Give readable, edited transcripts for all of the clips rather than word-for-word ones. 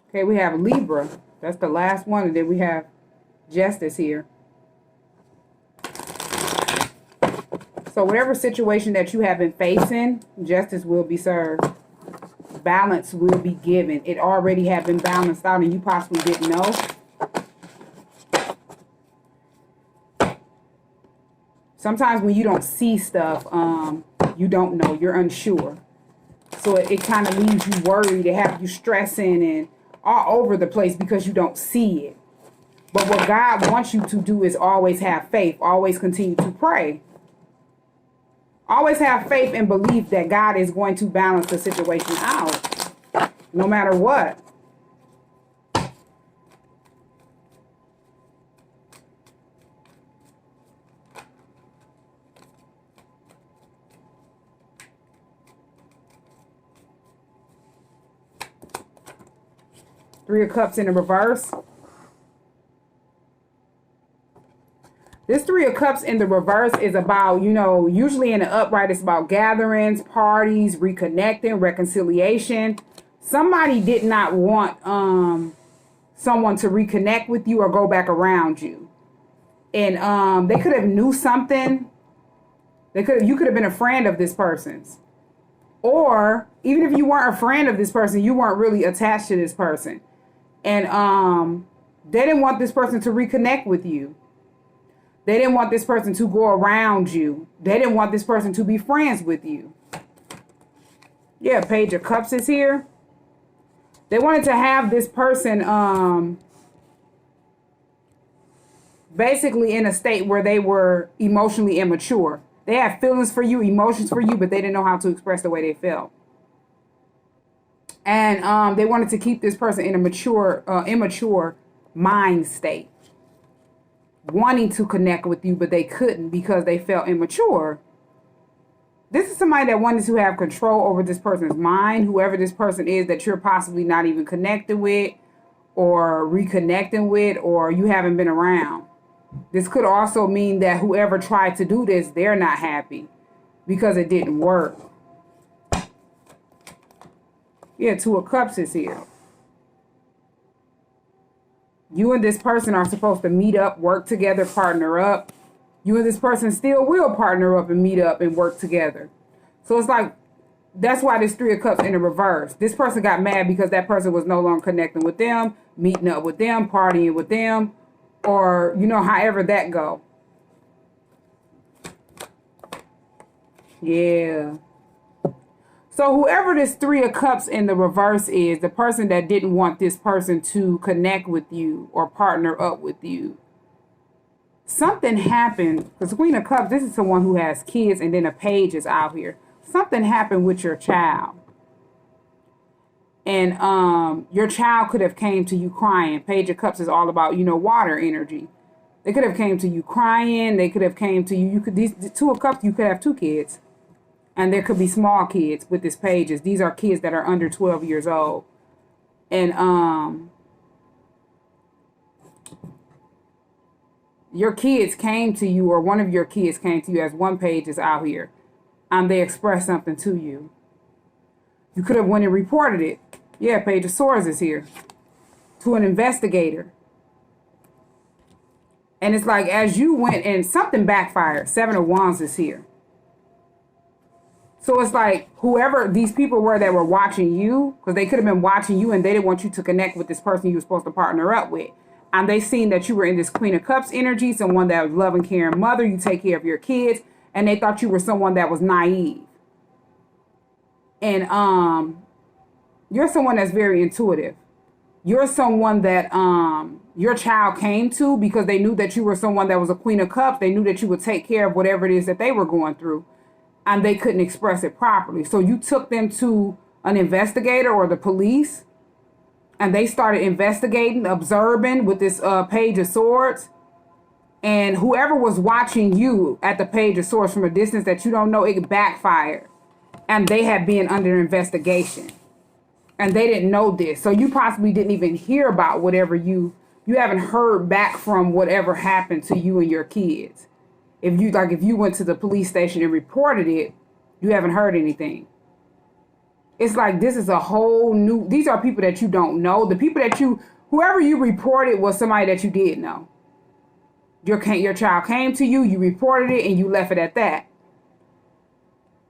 Okay, we have Libra. That's the last one. And then we have Justice here. So whatever situation that you have been facing, justice will be served. Balance will be given. It already had been balanced out and you possibly didn't know. Sometimes when you don't see stuff, you don't know. You're unsure. So it kind of leaves you worried. It have you stressing and all over the place because you don't see it. But what God wants you to do is always have faith. Always continue to pray. Always have faith and belief that God is going to balance the situation out. No matter what. Three of Cups in the reverse. This Three of Cups in the reverse is about, you know, usually in the upright, it's about gatherings, parties, reconnecting, reconciliation. Somebody did not want someone to reconnect with you or go back around you. And they could have knew something. You could have been a friend of this person's. Or even if you weren't a friend of this person, you weren't really attached to this person. And they didn't want this person to reconnect with you. They didn't want this person to go around you. They didn't want this person to be friends with you. Yeah, Page of Cups is here. They wanted to have this person basically in a state where they were emotionally immature. They had feelings for you, emotions for you, but they didn't know how to express the way they felt. And they wanted to keep this person in a immature mind state. Wanting to connect with you, but they couldn't because they felt immature. This is somebody that wanted to have control over this person's mind, whoever this person is that you're possibly not even connected with or reconnecting with, or you haven't been around. This could also mean that whoever tried to do this, they're not happy because it didn't work. Yeah, Two of Cups is here. You and this person are supposed to meet up, work together, partner up. You and this person still will partner up and meet up and work together. So it's like, that's why this Three of Cups in the reverse. This person got mad because that person was no longer connecting with them, meeting up with them, partying with them, or, you know, however that go. Yeah. So whoever this Three of Cups in the reverse is, the person that didn't want this person to connect with you or partner up with you. Something happened, because Queen of Cups, this is someone who has kids, and then a Page is out here. Something happened with your child. And your child could have came to you crying. Page of Cups is all about, you know, water energy. They could have came to you crying. They could have came to you. These Two of Cups, you could have two kids. And there could be small kids with this Pages. These are kids that are under 12 years old. And your kids came to you, or one of your kids came to you, as one Page is out here. And they expressed something to you. You could have went and reported it. Yeah, Page of Swords is here. To an investigator. And it's like, as you went and something backfired. Seven of Wands is here. So it's like whoever these people were that were watching you, because they could have been watching you and they didn't want you to connect with this person you were supposed to partner up with. And they seen that you were in this Queen of Cups energy, someone that was loving, caring mother. You take care of your kids. And they thought you were someone that was naive. And you're someone that's very intuitive. You're someone that your child came to because they knew that you were someone that was a Queen of Cups. They knew that you would take care of whatever it is that they were going through. And they couldn't express it properly. So you took them to an investigator or the police. And they started investigating, observing with this Page of Swords. And whoever was watching you at the Page of Swords from a distance that you don't know, it backfired. And they had been under investigation. And they didn't know this. So you possibly didn't even hear about whatever you haven't heard back from whatever happened to you and your kids. If you went to the police station and reported it, you haven't heard anything. It's like this is a whole new, these are people that you don't know. The people that whoever you reported was somebody that you did know. Your child came to you, you reported it, and you left it at that.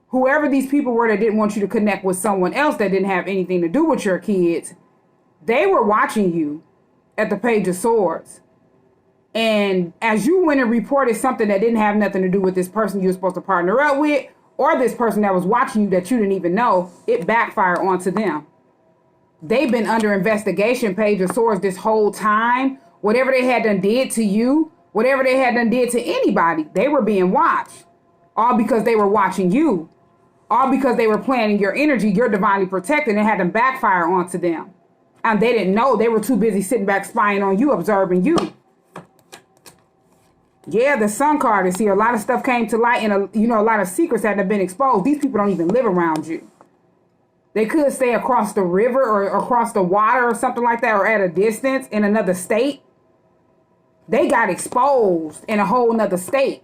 Whoever these people were that didn't want you to connect with someone else that didn't have anything to do with your kids, they were watching you at the Page of Swords. And as you went and reported something that didn't have nothing to do with this person you were supposed to partner up with, or this person that was watching you that you didn't even know, it backfired onto them. They've been under investigation, Page of Swords, this whole time. Whatever they had done did to you, whatever they had done did to anybody, they were being watched. All because they were watching you. All because they were planning your energy, you're divinely protected, and had them backfire onto them. And they didn't know. They were too busy sitting back spying on you, observing you. Yeah, the Sun card is here. A lot of stuff came to light, and a lot of secrets had been exposed. These people don't even live around you. They could stay across the river or across the water or something like that, or at a distance in another state. They got exposed in a whole nother state.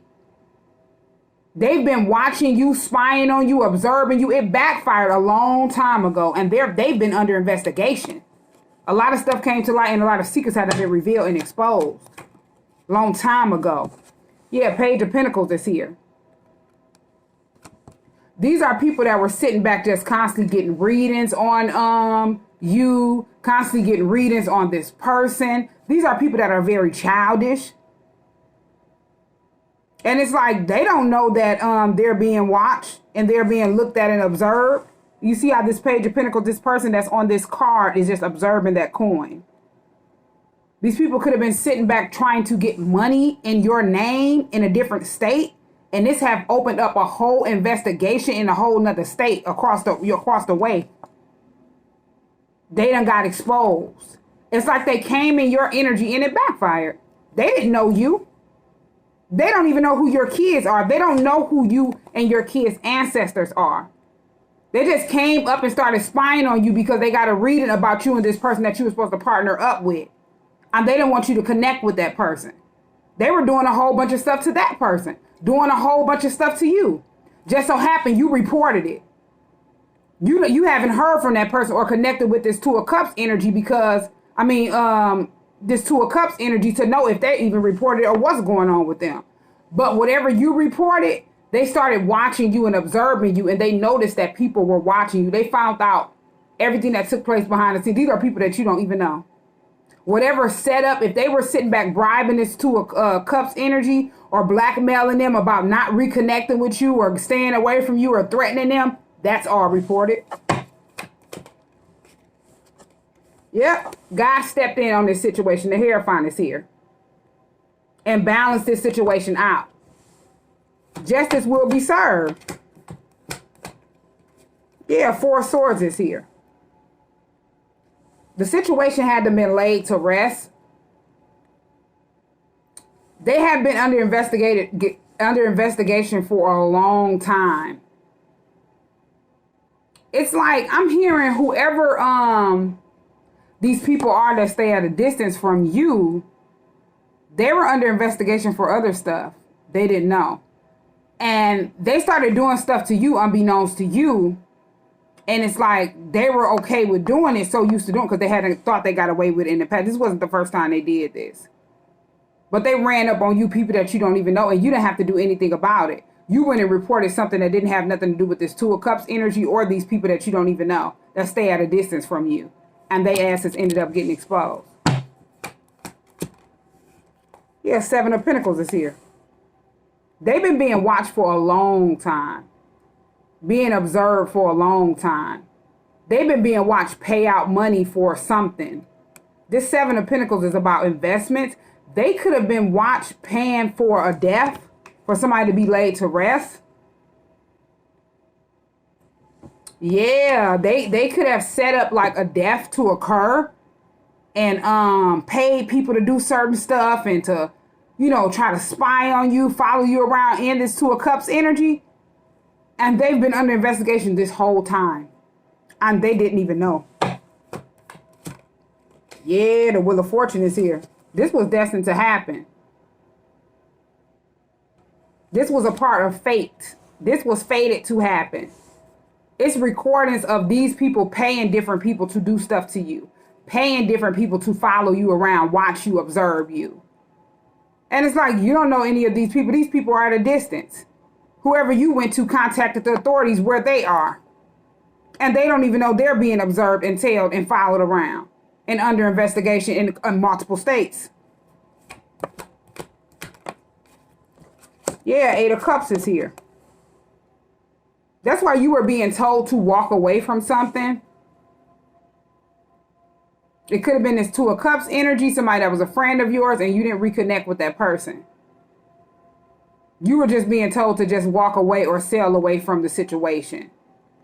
They've been watching you, spying on you, observing you. It backfired a long time ago, and they've been under investigation. A lot of stuff came to light, and a lot of secrets had been revealed and exposed. Long time ago. Yeah, Page of Pentacles is here. These are people that were sitting back just constantly getting readings on you, constantly getting readings on this person. These are people that are very childish. And it's like they don't know that they're being watched and they're being looked at and observed. You see how this Page of Pentacles, this person that's on this card is just observing that coin. These people could have been sitting back trying to get money in your name in a different state. And this have opened up a whole investigation in a whole nother state across the way. They done got exposed. It's like they came in your energy and it backfired. They didn't know you. They don't even know who your kids are. They don't know who you and your kids' ancestors are. They just came up and started spying on you because they got a reading about you and this person that you were supposed to partner up with. And they didn't want you to connect with that person. They were doing a whole bunch of stuff to that person. Doing a whole bunch of stuff to you. Just so happened you reported it. You haven't heard from that person or connected with this Two of Cups energy because, this Two of Cups energy to know if they even reported it or what's going on with them. But whatever you reported, they started watching you and observing you, and they noticed that people were watching you. They found out everything that took place behind the scenes. These are people that you don't even know. Whatever setup, if they were sitting back bribing this Two of Cups energy or blackmailing them about not reconnecting with you or staying away from you or threatening them, that's all reported. Yep, God stepped in on this situation. The Hierophant is here and balanced this situation out. Justice will be served. Yeah, Four of Swords is here. The situation had to been laid to rest. They have been under investigation for a long time. It's like I'm hearing whoever these people are that stay at a distance from you, they were under investigation for other stuff. They didn't know. And they started doing stuff to you unbeknownst to you. And it's like they were okay with doing it, so used to doing it because they hadn't thought they got away with it in the past. This wasn't the first time they did this. But they ran up on you, people that you don't even know, and you didn't have to do anything about it. You went and reported something that didn't have nothing to do with this Two of Cups energy or these people that you don't even know that stay at a distance from you. And they asses ended up getting exposed. Yeah, Seven of Pentacles is here. They've been being watched for a long time. Being observed for a long time. They've been being watched pay out money for something. This Seven of Pentacles is about investments. They could have been watched paying for a death, for somebody to be laid to rest. Yeah, they could have set up like a death to occur and paid people to do certain stuff and to, try to spy on you, follow you around in this Two of Cups energy. And they've been under investigation this whole time. And they didn't even know. Yeah, the Wheel of Fortune is here. This was destined to happen. This was a part of fate. This was fated to happen. It's recordings of these people paying different people to do stuff to you, paying different people to follow you around, watch you, observe you. And it's like, you don't know any of these people. These people are at a distance. Whoever you went to contacted the authorities where they are. And they don't even know they're being observed and tailed and followed around and under investigation in multiple states. Yeah, 8 of Cups is here. That's why you were being told to walk away from something. It could have been this 2 of Cups energy, somebody that was a friend of yours and you didn't reconnect with that person. You were just being told to just walk away or sail away from the situation.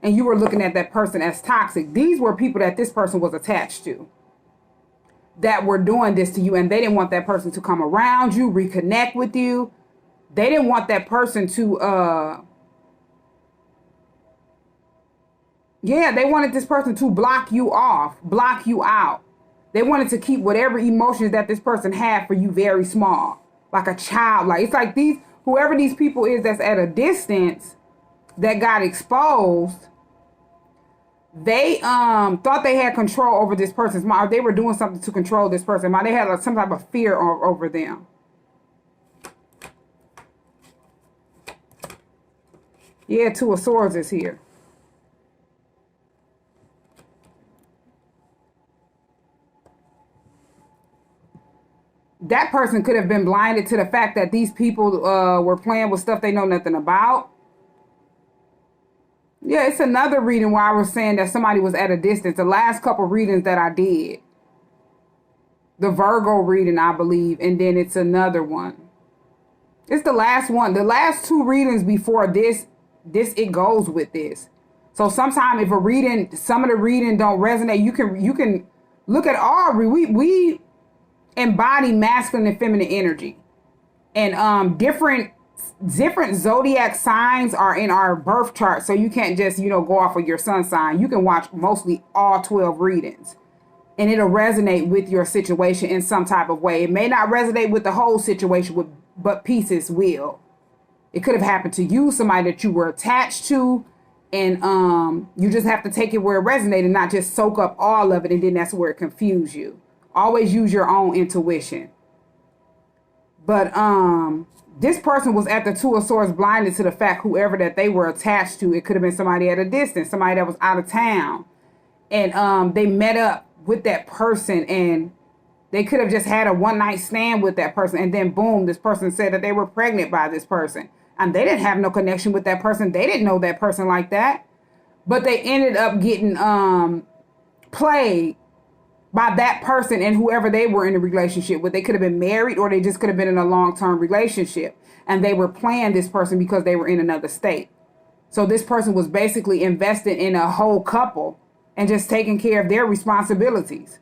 And you were looking at that person as toxic. These were people that this person was attached to, that were doing this to you, and they didn't want that person to come around you, reconnect with you. They didn't want that person to, they wanted this person to block you off, block you out. They wanted to keep whatever emotions that this person had for you very small, like a child. Like, it's like whoever these people is that's at a distance that got exposed, they thought they had control over this person's mind. Or they were doing something to control this person. They had like some type of fear over them. Yeah, 2 of Swords is here. That person could have been blinded to the fact that these people were playing with stuff they know nothing about. Yeah, it's another reading where I was saying that somebody was at a distance. The last couple readings that I did. The Virgo reading, I believe. And then it's another one. It's the last one. The last 2 readings before this, it goes with this. So sometimes if a reading, some of the reading don't resonate, you can look at all. We embody masculine and feminine energy. And different zodiac signs are in our birth chart, so you can't just go off of your sun sign. You can watch mostly all 12 readings and it'll resonate with your situation in some type of way. It may not resonate with the whole situation, but pieces will. It could have happened to you, somebody that you were attached to, and you just have to take it where it resonated, not just soak up all of it, and then that's where it confused you. Always use your own intuition. But this person was at the 2 of Swords, blinded to the fact whoever that they were attached to. It could have been somebody at a distance, somebody that was out of town. And they met up with that person, and they could have just had a one-night stand with that person. And then boom, this person said that they were pregnant by this person. And they didn't have no connection with that person. They didn't know that person like that. But they ended up getting played by that person and whoever they were in a relationship with. They could have been married, or they just could have been in a long-term relationship. And they were playing this person because they were in another state. So this person was basically invested in a whole couple and just taking care of their responsibilities.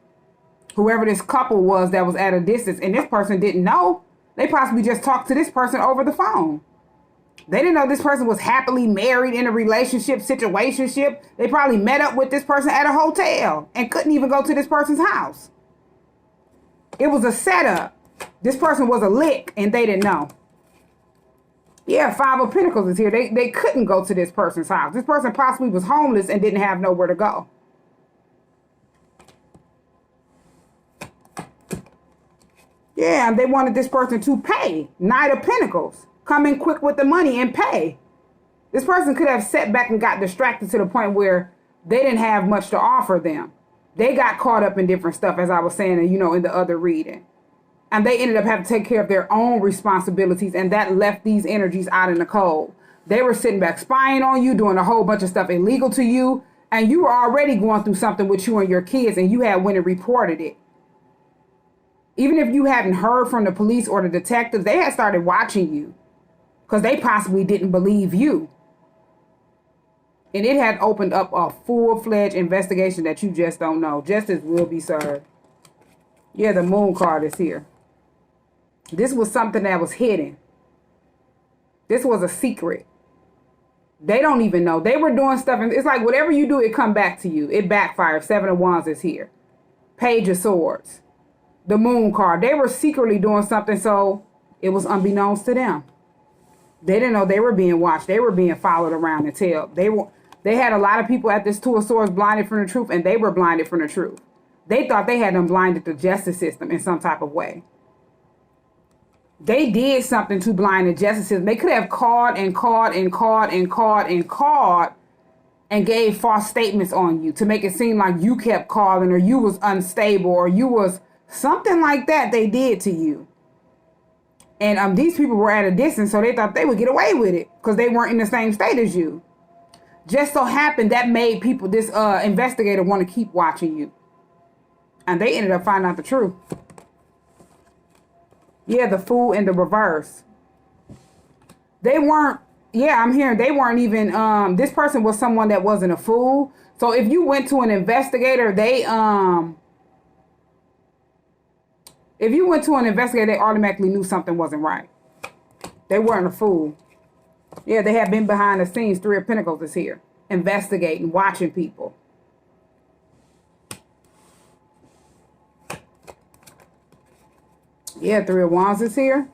Whoever this couple was that was at a distance, and this person didn't know. They possibly just talked to this person over the phone. They didn't know this person was happily married in a relationship, situationship. They probably met up with this person at a hotel and couldn't even go to this person's house. It was a setup. This person was a lick and they didn't know. Yeah, 5 of Pentacles is here. They couldn't go to this person's house. This person possibly was homeless and didn't have nowhere to go. Yeah, and they wanted this person to pay. Knight of Pentacles. Come in quick with the money and pay. This person could have sat back and got distracted to the point where they didn't have much to offer them. They got caught up in different stuff, as I was saying, in the other reading. And they ended up having to take care of their own responsibilities, and that left these energies out in the cold. They were sitting back spying on you, doing a whole bunch of stuff illegal to you, and you were already going through something with you and your kids, and you had went and reported it. Even if you hadn't heard from the police or the detectives, they had started watching you because they possibly didn't believe you. And it had opened up a full-fledged investigation that you just don't know. Justice will be served. Yeah, the Moon card is here. This was something that was hidden. This was a secret. They don't even know. They were doing stuff, and it's like whatever you do, it come back to you. It backfires. 7 of Wands is here. Page of Swords. The Moon card. They were secretly doing something, so it was unbeknownst to them. They didn't know they were being watched. They were being followed around and tailed. They had a lot of people at this Two of Swords blinded from the truth, and they were blinded from the truth. They thought they had them blinded the justice system in some type of way. They did something to blind the justice system. They could have called and gave false statements on you to make it seem like you kept calling, or you was unstable, or you was something like that they did to you. And these people were at a distance, so they thought they would get away with it because they weren't in the same state as you. Just so happened that made people, this investigator, want to keep watching you. And they ended up finding out the truth. Yeah, the Fool in the reverse. They weren't, yeah, I'm hearing they weren't even, this person was someone that wasn't a fool. So if you went to an investigator, they automatically knew something wasn't right. They weren't a fool. Yeah, they have been behind the scenes. Three of Pentacles is here. Investigating, watching people. Yeah, Three of Wands is here.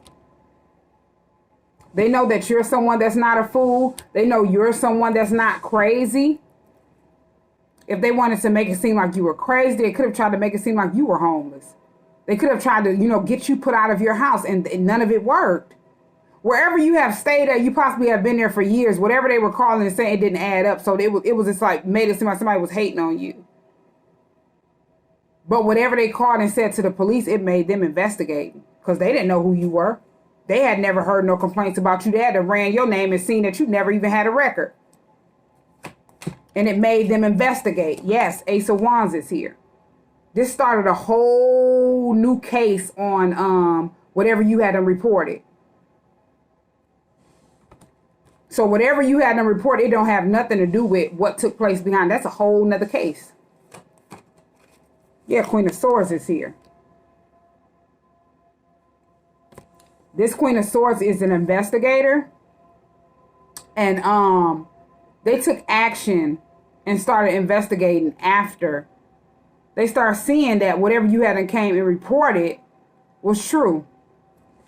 They know that you're someone that's not a fool. They know you're someone that's not crazy. If they wanted to make it seem like you were crazy, they could have tried to make it seem like you were homeless. They could have tried to, get you put out of your house, and none of it worked. Wherever you have stayed at, you possibly have been there for years. Whatever they were calling and saying, it didn't add up. So it was just like, made it seem like somebody was hating on you. But whatever they called and said to the police, it made them investigate, because they didn't know who you were. They had never heard no complaints about you. They had to ran your name and seen that you never even had a record. And it made them investigate. Yes, Ace of Wands is here. This started a whole new case on whatever you had them reported. So whatever you had them report, it don't have nothing to do with what took place behind. That's a whole nother case. Yeah, Queen of Swords is here. This Queen of Swords is an investigator. And they took action and started investigating after they started seeing that whatever you had and came and reported was true.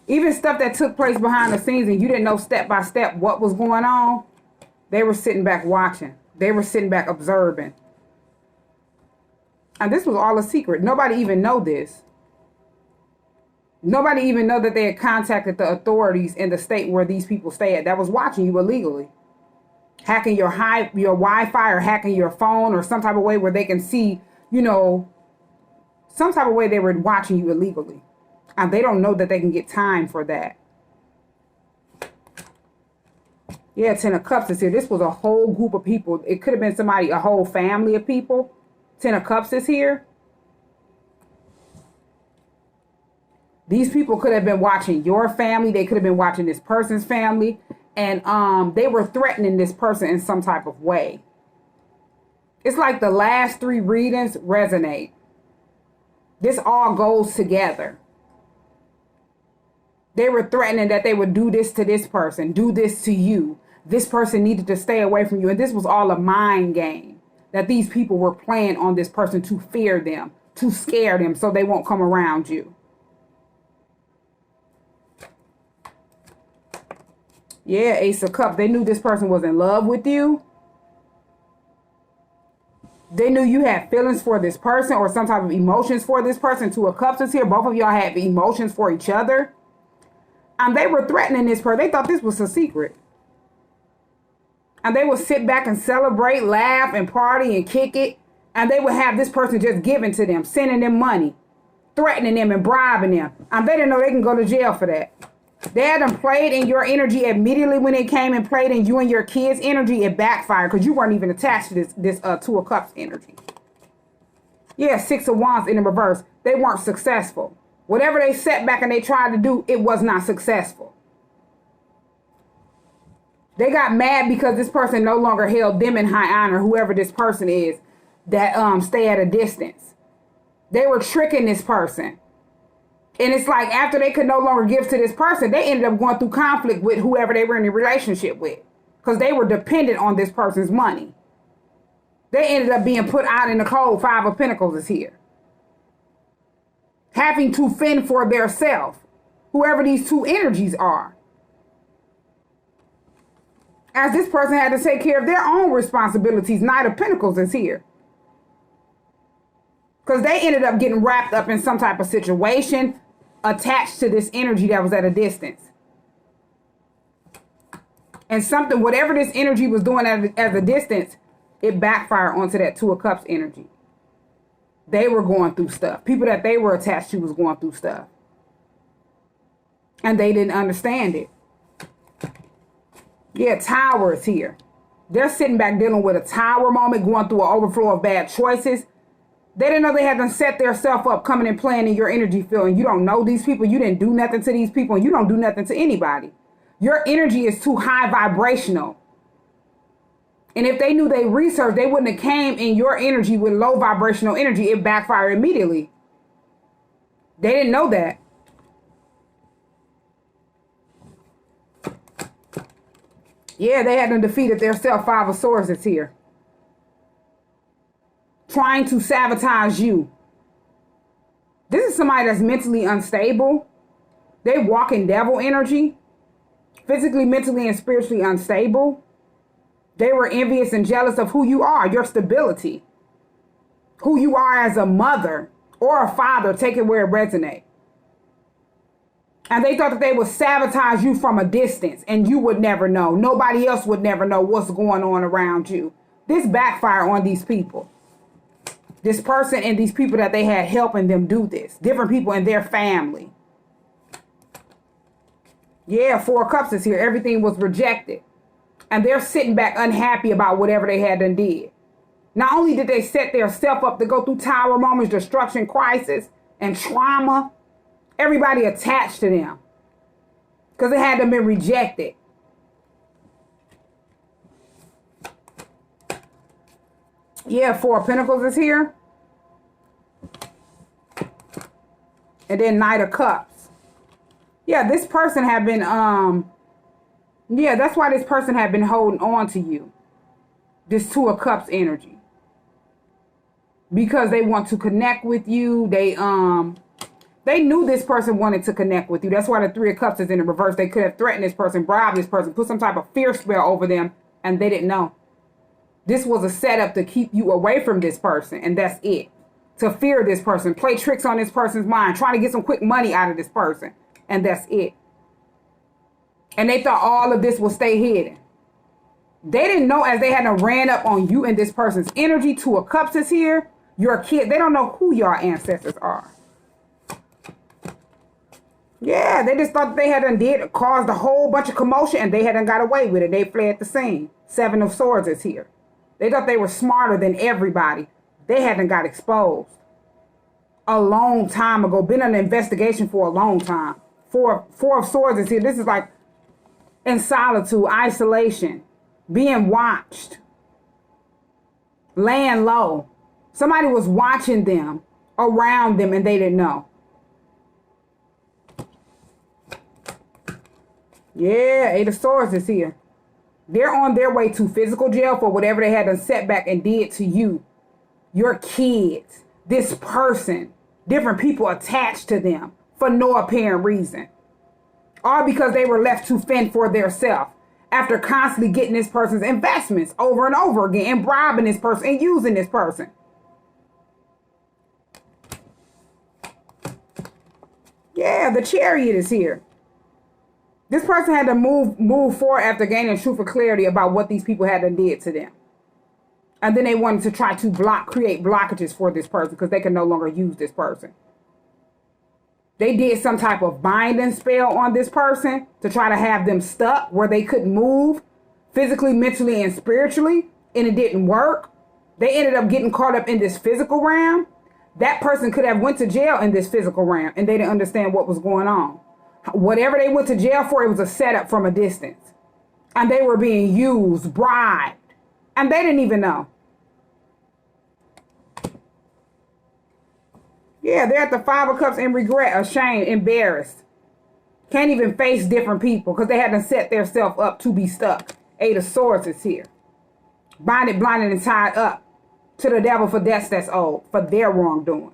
Even stuff that took place behind the scenes and you didn't know step by step what was going on, they were sitting back watching. They were sitting back observing. And this was all a secret. Nobody even know this. Nobody even know that they had contacted the authorities in the state where these people stay at that was watching you illegally. Hacking your Wi-Fi or hacking your phone or some type of way where they can see, some type of way they were watching you illegally. And they don't know that they can get time for that. Yeah, Ten of Cups is here. This was a whole group of people. It could have been somebody, a whole family of people. Ten of Cups is here. These people could have been watching your family. They could have been watching this person's family. And they were threatening this person in some type of way. It's like the last three readings resonate. This all goes together. They were threatening that they would do this to this person, do this to you. This person needed to stay away from you. And this was all a mind game that these people were playing on this person to fear them, to scare them so they won't come around you. Yeah, Ace of Cups. They knew this person was in love with you. They knew you had feelings for this person or some type of emotions for this person. Two of Cups is here. Both of y'all had emotions for each other. And they were threatening this person. They thought this was a secret. And they would sit back and celebrate, laugh, and party and kick it. And they would have this person just given to them, sending them money, threatening them and bribing them. And they didn't know they can go to jail for that. They had them played in your energy immediately when they came and played in you and your kids' energy. It backfired because you weren't even attached to this Two of Cups energy. Yeah, Six of Wands in the reverse. They weren't successful. Whatever they set back and they tried to do, it was not successful. They got mad because this person no longer held them in high honor, whoever this person is that stay at a distance. They were tricking this person. And it's like after they could no longer give to this person, they ended up going through conflict with whoever they were in a relationship with. Because they were dependent on this person's money. They ended up being put out in the cold. Five of Pentacles is here. Having to fend for their self. Whoever these two energies are. as this person had to take care of their own responsibilities. Knight of Pentacles is here. Because they ended up getting wrapped up in some type of situation attached to this energy that was at a distance. And something, whatever this energy was doing at a distance, it backfired onto that Two of Cups energy. They were going through stuff. People that they were attached to was going through stuff. And they didn't understand it. Yeah, Tower is here. They're sitting back dealing with a Tower moment, going through an overflow of bad choices. They didn't know they had to set themselves up coming and playing in your energy field. And you don't know these people. You didn't do nothing to these people. And you don't do nothing to anybody. Your energy is too high vibrational. And if they knew they researched, they wouldn't have came in your energy with low vibrational energy. It backfired immediately. They didn't know that. Yeah, they hadn't defeated their self. Five of Swords is here. Trying to sabotage you. This is somebody that's mentally unstable. They walk in devil energy. Physically, mentally, and spiritually unstable. They were envious and jealous of who you are, your stability. Who you are as a mother or a father, take it where it resonates. And they thought that they would sabotage you from a distance and you would never know. Nobody else would never know what's going on around you. This backfire on these people. This person and these people that they had helping them do this. Different people in their family. Yeah, Four of Cups is here. Everything was rejected. And they're sitting back unhappy about whatever they had done did. Not only did they set their self up to go through Tower moments, destruction, crisis, and trauma, everybody attached to them. Because it had them been rejected. Yeah, Four of Pentacles is here. And then Knight of Cups. Yeah, this person had been, yeah, that's why this person had been holding on to you. This Two of Cups energy. Because they want to connect with you. They knew this person wanted to connect with you. That's why the Three of Cups is in the reverse. They could have threatened this person, bribed this person, put some type of fear spell over them, and they didn't know. This was a setup to keep you away from this person, and that's it. To fear this person, play tricks on this person's mind, try to get some quick money out of this person, and that's it. And they thought all of this will stay hidden. They didn't know as they hadn't ran up on you and this person's energy. Two of Cups is here. Your kid, they don't know who your ancestors are. Yeah, they just thought they hadn't caused a whole bunch of commotion and they hadn't got away with it. They fled the scene. Seven of Swords is here. They thought they were smarter than everybody. They hadn't got exposed. A long time ago. Been an investigation for a long time. Four of Swords is here. This is like in solitude, isolation, being watched, laying low. Somebody was watching them, around them, and they didn't know. Yeah, Eight of Swords is here. They're on their way to physical jail for whatever they had a setback and did to you. Your kids, this person, different people attached to them for no apparent reason. All because they were left to fend for themselves after constantly getting this person's investments over and over again and bribing this person and using this person. Yeah, the Chariot is here. This person had to move forward after gaining truth and clarity about what these people had done did to them. And then they wanted to try to create blockages for this person because they can no longer use this person. They did some type of binding spell on this person to try to have them stuck where they couldn't move physically, mentally, and spiritually, and it didn't work. They ended up getting caught up in this physical realm. That person could have went to jail in this physical realm, and they didn't understand what was going on. Whatever they went to jail for, it was a setup from a distance. And they were being used, bribed, and they didn't even know. Yeah, they're at the Five of Cups in regret, ashamed, embarrassed. Can't even face different people because they hadn't set themselves up to be stuck. Eight of Swords is here. Binded, blinded, and tied up to the devil for debts that's owed, for their wrongdoing.